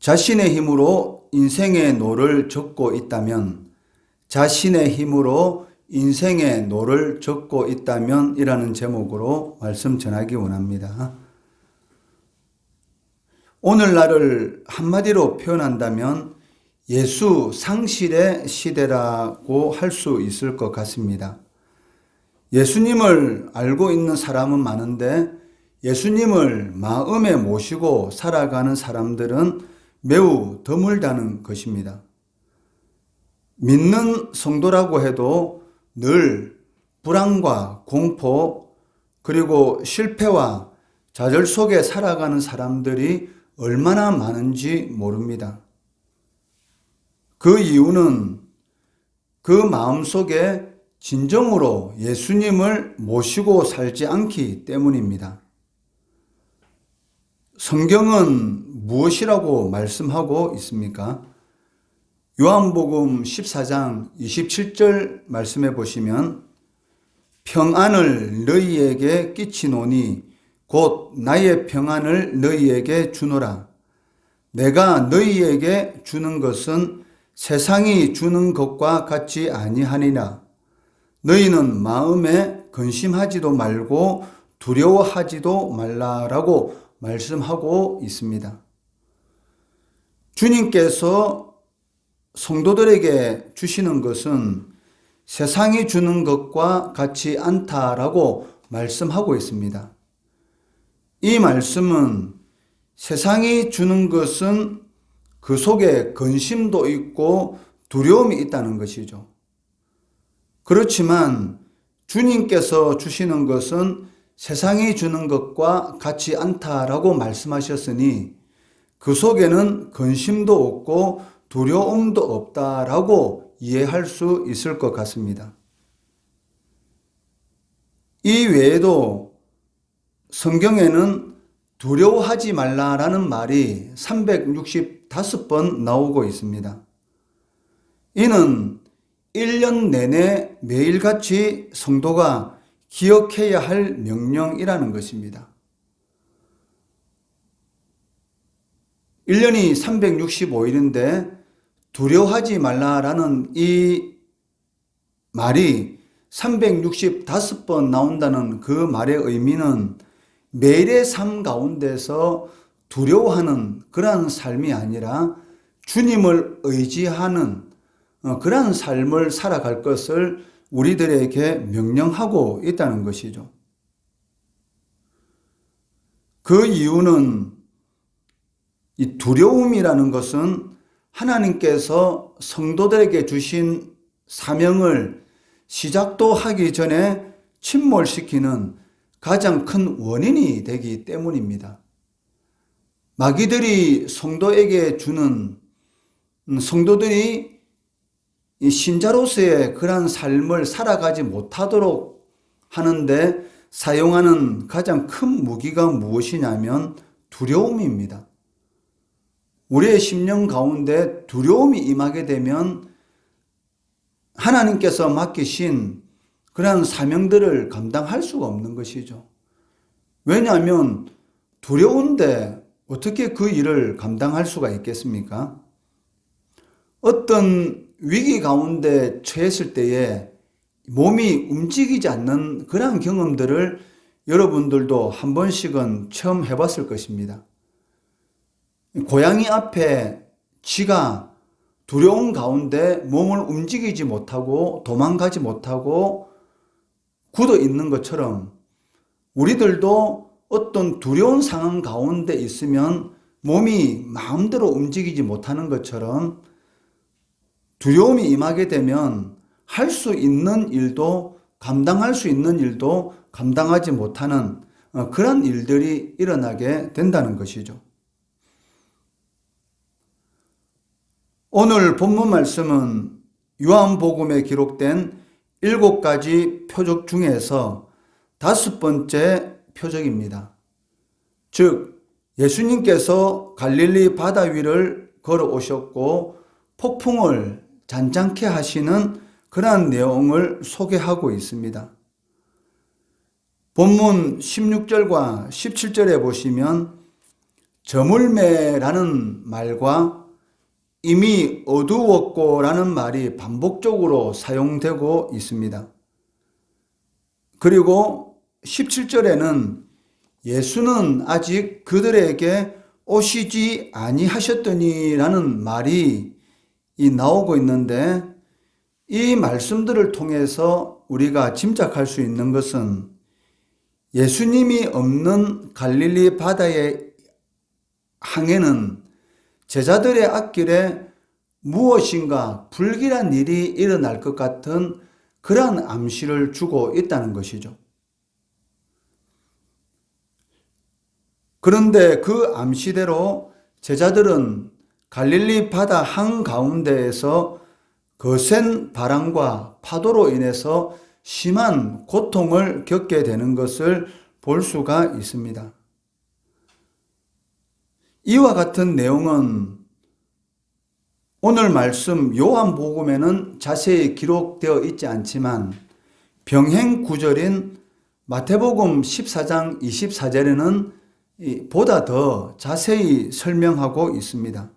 자신의 힘으로 인생의 노를 젓고 있다면, 자신의 힘으로 인생의 노를 젓고 있다면 이라는 제목으로 말씀 전하기 원합니다. 오늘날을 한마디로 표현한다면 예수 상실의 시대라고 할 수 있을 것 같습니다. 예수님을 알고 있는 사람은 많은데 예수님을 마음에 모시고 살아가는 사람들은 매우 드물다는 것입니다. 믿는 성도라고 해도 늘 불안과 공포 그리고 실패와 좌절 속에 살아가는 사람들이 얼마나 많은지 모릅니다. 그 이유는 그 마음속에 진정으로 예수님을 모시고 살지 않기 때문입니다. 성경은 무엇이라고 말씀하고 있습니까? 요한복음 14장 27절 말씀해 보시면 평안을 너희에게 끼치노니 곧 나의 평안을 너희에게 주노라. 내가 너희에게 주는 것은 세상이 주는 것과 같지 아니하니라. 너희는 마음에 근심하지도 말고 두려워하지도 말라라고 말씀하고 있습니다. 주님께서 성도들에게 주시는 것은 세상이 주는 것과 같지 않다라고 말씀하고 있습니다. 이 말씀은 세상이 주는 것은 그 속에 근심도 있고 두려움이 있다는 것이죠. 그렇지만 주님께서 주시는 것은 세상이 주는 것과 같지 않다라고 말씀하셨으니 그 속에는 근심도 없고 두려움도 없다라고 이해할 수 있을 것 같습니다. 이 외에도 성경에는 두려워하지 말라라는 말이 365번 나오고 있습니다. 이는 1년 내내 매일같이 성도가 기억해야 할 명령이라는 것입니다. 1년이 365일인데 두려워하지 말라라는 이 말이 365번 나온다는 그 말의 의미는 매일의 삶 가운데서 두려워하는 그러한 삶이 아니라 주님을 의지하는 그러한 삶을 살아갈 것을 우리들에게 명령하고 있다는 것이죠. 그 이유는 이 두려움이라는 것은 하나님께서 성도들에게 주신 사명을 시작도 하기 전에 침몰시키는 가장 큰 원인이 되기 때문입니다. 마귀들이 성도에게 주는 성도들이 이 신자로서의 그러한 삶을 살아가지 못하도록 하는데 사용하는 가장 큰 무기가 무엇이냐면 두려움입니다. 우리의 심령 가운데 두려움이 임하게 되면 하나님께서 맡기신 그러한 사명들을 감당할 수가 없는 것이죠. 왜냐하면 두려운데 어떻게 그 일을 감당할 수가 있겠습니까? 어떤 위기 가운데 처했을 때에 몸이 움직이지 않는 그러한 경험들을 여러분들도 한 번씩은 체험해 봤을 것입니다. 고양이 앞에 쥐가 두려운 가운데 몸을 움직이지 못하고 도망가지 못하고 굳어 있는 것처럼 우리들도 어떤 두려운 상황 가운데 있으면 몸이 마음대로 움직이지 못하는 것처럼 두려움이 임하게 되면 할 수 있는 일도 감당할 수 있는 일도 감당하지 못하는 그런 일들이 일어나게 된다는 것이죠. 오늘 본문 말씀은 요한복음에 기록된 7가지 표적 중에서 5번째 표적입니다. 즉 예수님께서 갈릴리 바다 위를 걸어오셨고 폭풍을 잔잔케 하시는 그러한 내용을 소개하고 있습니다. 본문 16절과 17절에 보시면 저물매라는 말과 이미 어두웠고라는 말이 반복적으로 사용되고 있습니다. 그리고 17절에는 예수는 아직 그들에게 오시지 아니하셨더니라는 말이 나오고 있는데, 이 말씀들을 통해서 우리가 짐작할 수 있는 것은 예수님이 없는 갈릴리 바다의 항해는 제자들의 앞길에 무엇인가 불길한 일이 일어날 것 같은 그러한 암시를 주고 있다는 것이죠. 그런데 그 암시대로 제자들은 갈릴리 바다 한가운데에서 거센 바람과 파도로 인해서 심한 고통을 겪게 되는 것을 볼 수가 있습니다. 이와 같은 내용은 오늘 말씀 요한복음에는 자세히 기록되어 있지 않지만 병행 구절인 마태복음 14장 24절에는 보다 더 자세히 설명하고 있습니다.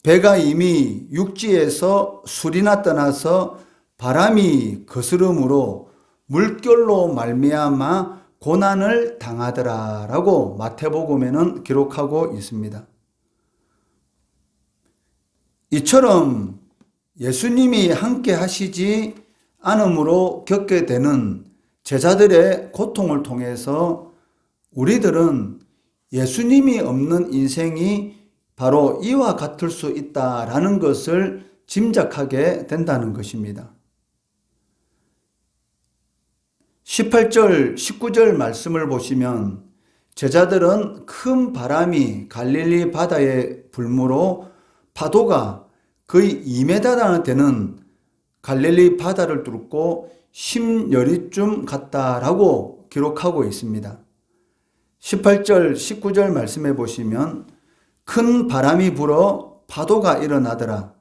배가 이미 육지에서 술이나 떠나서 바람이 거스름으로 물결로 말미암아 고난을 당하더라라고 마태복음에는 기록하고 있습니다. 이처럼 예수님이 함께 하시지 않음으로 겪게 되는 제자들의 고통을 통해서 우리들은 예수님이 없는 인생이 바로 이와 같을 수 있다라는 것을 짐작하게 된다는 것입니다. 18절, 19절 말씀을 보시면 제자들은 큰 바람이 갈릴리 바다에 불므로 파도가 거의 2m 되는 갈릴리 바다를 뚫고 10여리쯤 갔다라고 기록하고 있습니다. 18절, 19절 말씀해 보시면 큰 바람이 불어 파도가 일어나더라.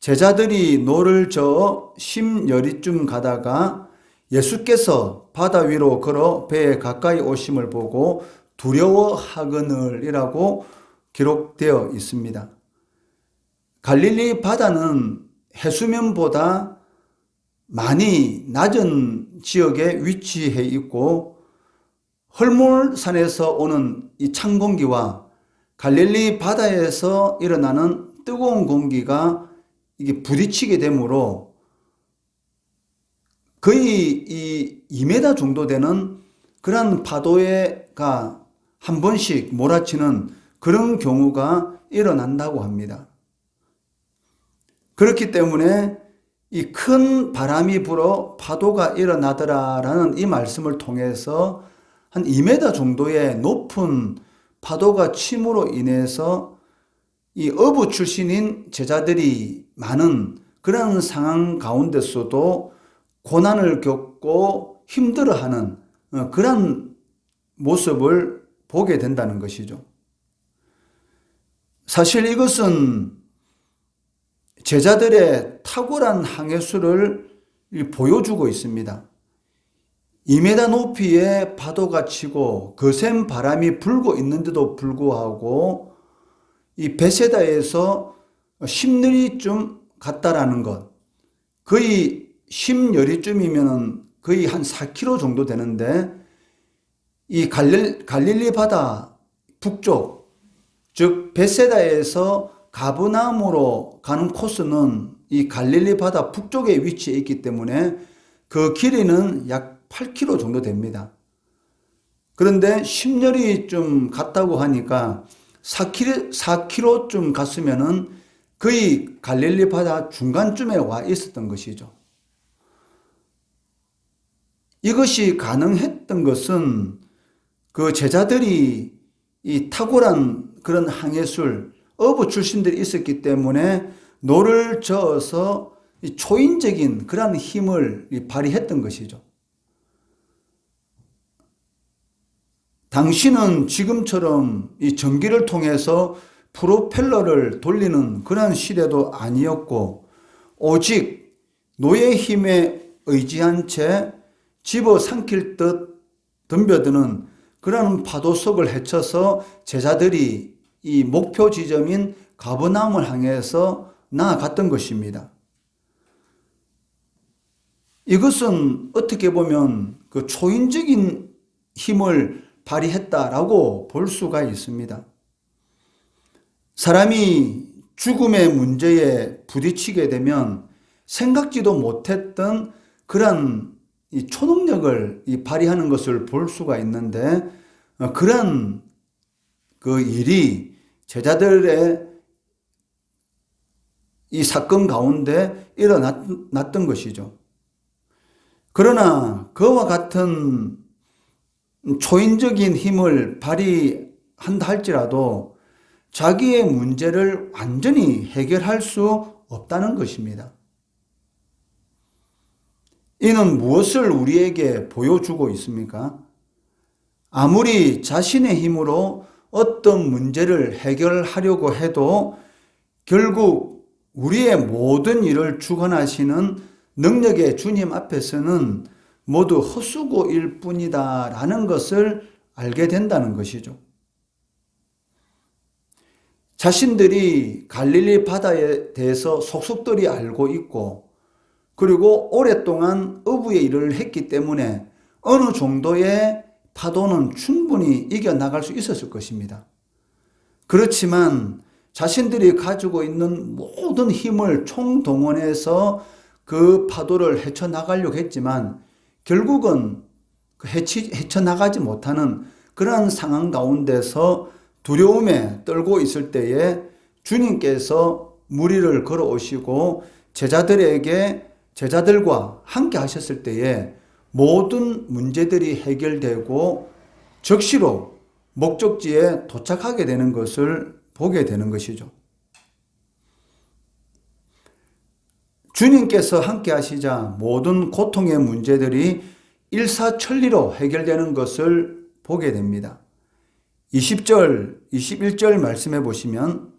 제자들이 노를 저어 10여리쯤 가다가 예수께서 바다 위로 걸어 배에 가까이 오심을 보고 두려워하거늘이라고 기록되어 있습니다. 갈릴리 바다는 해수면보다 많이 낮은 지역에 위치해 있고 헐몬산에서 오는 이 찬 공기와 갈릴리 바다에서 일어나는 뜨거운 공기가 이게 부딪히게 되므로 거의 이 2m 정도 되는 그런 파도가 한 번씩 몰아치는 그런 경우가 일어난다고 합니다. 그렇기 때문에 이 큰 바람이 불어 파도가 일어나더라라는 이 말씀을 통해서 한 2m 정도의 높은 파도가 침으로 인해서 이 어부 출신인 제자들이 많은 그런 상황 가운데서도 고난을 겪고 힘들어하는 그런 모습을 보게 된다는 것이죠. 사실 이것은 제자들의 탁월한 항해술을 보여주고 있습니다. 2m 높이의 파도가 치고 거센 바람이 불고 있는데도 불구하고 이 베세다에서 10여리쯤 갔다라는 것, 거의 10여리쯤이면 거의 한 4km 정도 되는데 이 갈릴리 바다 북쪽, 즉 베세다에서 가브나움으로 가는 코스는 이 갈릴리 바다 북쪽에 위치해 있기 때문에 그 길이는 약 8km 정도 됩니다. 그런데 10여리쯤 갔다고 하니까 4km쯤 갔으면은 거의 갈릴리 바다 중간쯤에 와 있었던 것이죠. 이것이 가능했던 것은 그 제자들이 이 탁월한 그런 항해술, 어부 출신들이 있었기 때문에 노를 저어서 초인적인 그런 힘을 발휘했던 것이죠. 당시는 지금처럼 이 전기를 통해서 프로펠러를 돌리는 그런 시대도 아니었고 오직 노의 힘에 의지한 채 집어삼킬 듯 덤벼드는 그러한 파도 속을 헤쳐서 제자들이 이 목표 지점인 가버나움을 향해서 나아갔던 것입니다. 이것은 어떻게 보면 그 초인적인 힘을 발휘했다라고 볼 수가 있습니다. 사람이 죽음의 문제에 부딪히게 되면 생각지도 못했던 그런 이 초능력을 발휘하는 것을 볼 수가 있는데, 그런 그 일이 제자들의 이 사건 가운데 일어났던 것이죠. 그러나 그와 같은 초인적인 힘을 발휘한다 할지라도 자기의 문제를 완전히 해결할 수 없다는 것입니다. 이는 무엇을 우리에게 보여주고 있습니까? 아무리 자신의 힘으로 어떤 문제를 해결하려고 해도 결국 우리의 모든 일을 주관하시는 능력의 주님 앞에서는 모두 헛수고일 뿐이다 라는 것을 알게 된다는 것이죠. 자신들이 갈릴리 바다에 대해서 속속들이 알고 있고, 그리고 오랫동안 어부의 일을 했기 때문에 어느 정도의 파도는 충분히 이겨나갈 수 있었을 것입니다. 그렇지만 자신들이 가지고 있는 모든 힘을 총동원해서 그 파도를 헤쳐나가려고 했지만 결국은 헤쳐나가지 못하는 그러한 상황 가운데서 두려움에 떨고 있을 때에 주님께서 무리를 걸어오시고 제자들과 함께 하셨을 때에 모든 문제들이 해결되고 적시로 목적지에 도착하게 되는 것을 보게 되는 것이죠. 주님께서 함께 하시자 모든 고통의 문제들이 일사천리로 해결되는 것을 보게 됩니다. 20절, 21절 말씀해 보시면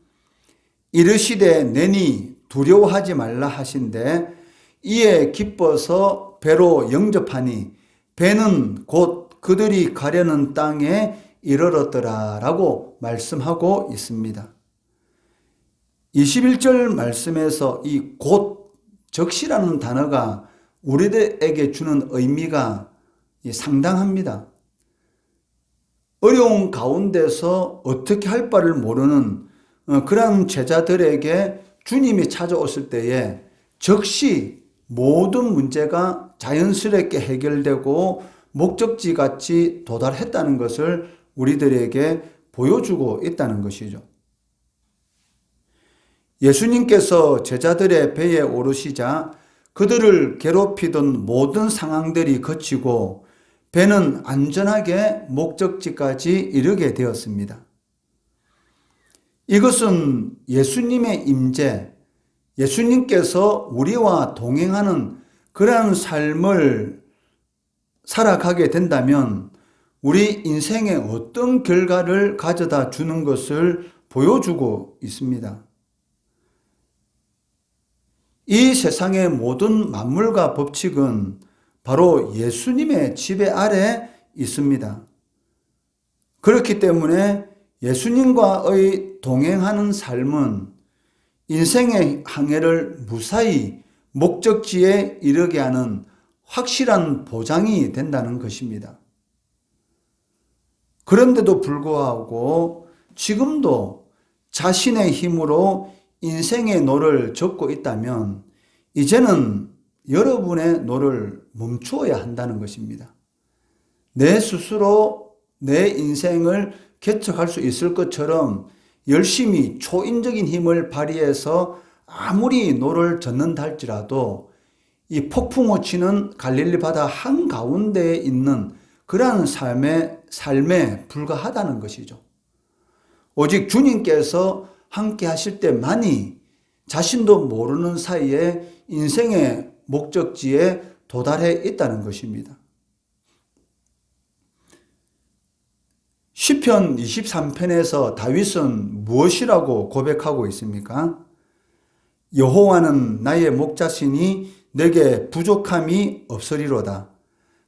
이르시되 내니 두려워하지 말라 하신대 이에 기뻐서 배로 영접하니 배는 곧 그들이 가려는 땅에 이르렀더라 라고 말씀하고 있습니다. 21절 말씀에서 이 곧 적시라는 단어가 우리들에게 주는 의미가 상당합니다. 어려운 가운데서 어떻게 할 바를 모르는 그런 제자들에게 주님이 찾아왔을 때에 즉시 모든 문제가 자연스럽게 해결되고 목적지같이 도달했다는 것을 우리들에게 보여주고 있다는 것이죠. 예수님께서 제자들의 배에 오르시자 그들을 괴롭히던 모든 상황들이 그치고 배는 안전하게 목적지까지 이르게 되었습니다. 이것은 예수님의 임재, 예수님께서 우리와 동행하는 그러한 삶을 살아가게 된다면 우리 인생에 어떤 결과를 가져다 주는 것을 보여주고 있습니다. 이 세상의 모든 만물과 법칙은 바로 예수님의 지배 아래 있습니다. 그렇기 때문에 예수님과의 동행하는 삶은 인생의 항해를 무사히 목적지에 이르게 하는 확실한 보장이 된다는 것입니다. 그런데도 불구하고 지금도 자신의 힘으로 인생의 노를 젓고 있다면 이제는 여러분의 노를 멈추어야 한다는 것입니다. 내 스스로 내 인생을 개척할 수 있을 것처럼 열심히 초인적인 힘을 발휘해서 아무리 노를 젓는다 할지라도 이 폭풍우 치는 갈릴리 바다 한가운데에 있는 그러한 삶에 불과하다는 것이죠. 오직 주님께서 함께 하실 때만이 자신도 모르는 사이에 인생의 목적지에 도달해 있다는 것입니다. 시편 23편에서 다윗은 무엇이라고 고백하고 있습니까? 여호와는 나의 목자시니 내게 부족함이 없으리로다.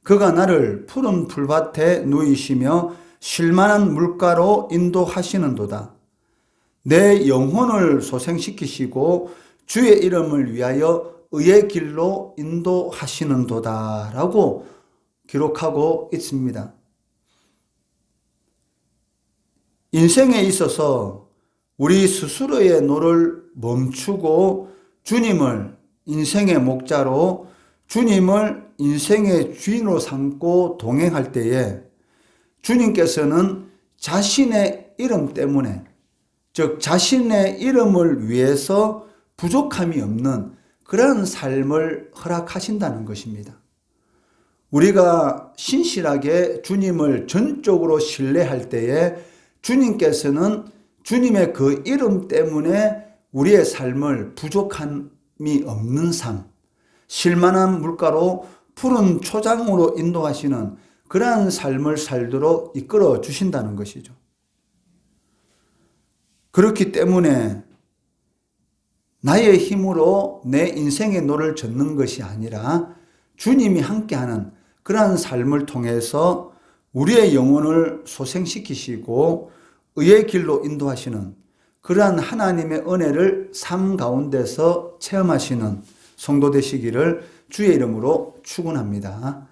그가 나를 푸른 풀밭에 누이시며 쉴만한 물가로 인도하시는도다. 내 영혼을 소생시키시고 주의 이름을 위하여 의의 길로 인도하시는도다 라고 기록하고 있습니다. 인생에 있어서 우리 스스로의 노를 멈추고 주님을 인생의 목자로, 주님을 인생의 주인으로 삼고 동행할 때에 주님께서는 자신의 이름 때문에, 즉 자신의 이름을 위해서 부족함이 없는 그런 삶을 허락하신다는 것입니다. 우리가 신실하게 주님을 전적으로 신뢰할 때에 주님께서는 주님의 그 이름 때문에 우리의 삶을 부족함이 없는 삶, 쉴만한 물가로 푸른 초장으로 인도하시는 그러한 삶을 살도록 이끌어 주신다는 것이죠. 그렇기 때문에 나의 힘으로 내 인생의 노를 젓는 것이 아니라 주님이 함께하는 그러한 삶을 통해서 우리의 영혼을 소생시키시고 의의 길로 인도하시는 그러한 하나님의 은혜를 삶 가운데서 체험하시는 성도 되시기를 주의 이름으로 축원합니다.